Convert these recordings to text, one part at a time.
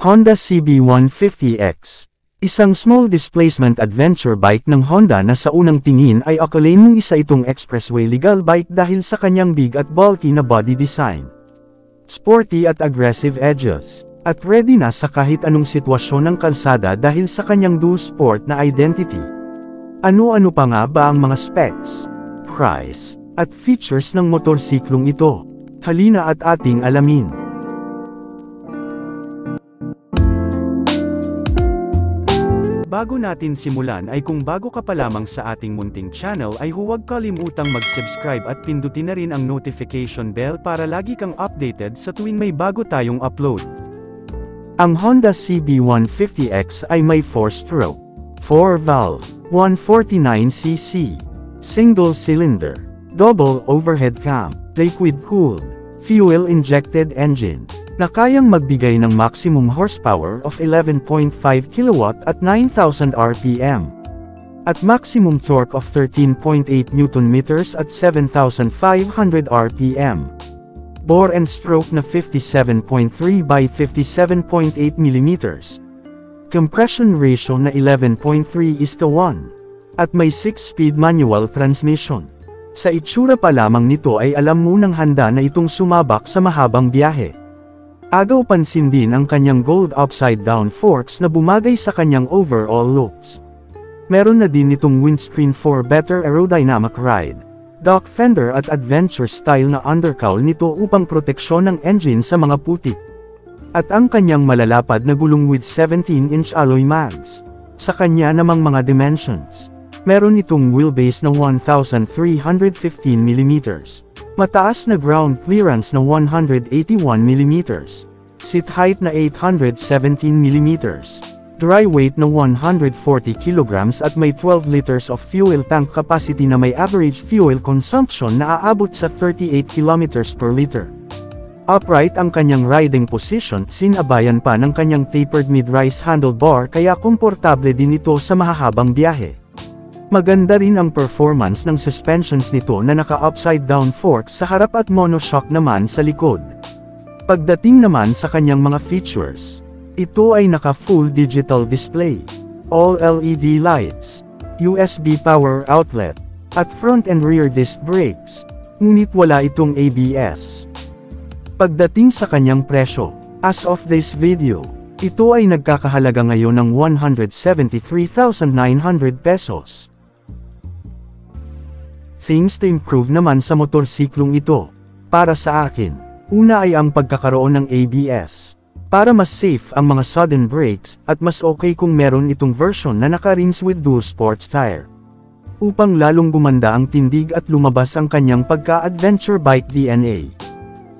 Honda CB150X. Isang small displacement adventure bike ng Honda na sa unang tingin ay akalain mong isa itong expressway legal bike dahil sa kanyang big at bulky na body design. Sporty at aggressive edges. At ready na sa kahit anong sitwasyon ng kalsada dahil sa kanyang dual sport na identity. Ano-ano pa nga ba ang mga specs, price, at features ng motorsiklong ito? Halina at ating alamin. Bago natin simulan ay kung bago ka pa lamang sa ating munting channel ay huwag kalimutang mag-subscribe at pindutin na rin ang notification bell para lagi kang updated sa tuwing may bago tayong upload. Ang Honda CB150X ay may 4-stroke, 4-valve, 149cc, single-cylinder, double overhead cam, liquid-cooled, fuel-injected engine, na kayang magbigay ng maximum horsepower of 11.5 kW at 9,000 RPM, at maximum torque of 13.8 Nm at 7,500 RPM. Bore and stroke na 57.3 by 57.8 mm. Compression ratio na 11.3:1. At may 6-speed manual transmission. Sa itsura pa lamang nito ay alam mo nang handa na itong sumabak sa mahabang biyahe. Agaw pansin din ang kanyang gold upside-down forks na bumagay sa kanyang overall looks. Meron na din itong windscreen for better aerodynamic ride, dark fender at adventure-style na undercowl nito upang proteksyon ng engine sa mga putik. At ang kanyang malalapad na gulong with 17-inch alloy mags. Sa kanya namang mga dimensions, meron itong wheelbase na 1,315 mm. Mataas na ground clearance na 181 mm, seat height na 817 mm, dry weight na 140 kg at may 12 liters of fuel tank capacity na may average fuel consumption na aabot sa 38 km per liter. Upright ang kanyang riding position, sinabayan pa ng kanyang tapered mid-rise handlebar kaya komportable din ito sa mahahabang biyahe. Maganda rin ang performance ng suspensions nito na naka-upside down forks sa harap at monoshock naman sa likod. Pagdating naman sa kanyang mga features, ito ay naka-full digital display, all LED lights, USB power outlet, at front and rear disc brakes, ngunit wala itong ABS. Pagdating sa kanyang presyo, as of this video, ito ay nagkakahalaga ngayon ng 173,900 pesos. Things to improve naman sa motorsiklong ito. Para sa akin, una ay ang pagkakaroon ng ABS. Para mas safe ang mga sudden brakes, at mas okay kung meron itong version na naka-rims with dual sports tire. Upang lalong gumanda ang tindig at lumabas ang kanyang pagka-adventure bike DNA.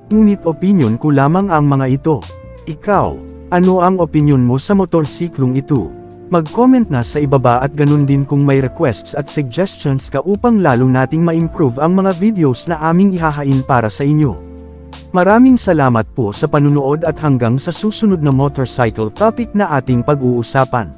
Ngunit opinyon ko lamang ang mga ito. Ikaw, ano ang opinyon mo sa motorsiklong ito? Mag-comment na sa ibaba at ganun din kung may requests at suggestions ka upang lalo nating ma-improve ang mga videos na aming ihahain para sa inyo. Maraming salamat po sa panunood at hanggang sa susunod na motorcycle topic na ating pag-uusapan.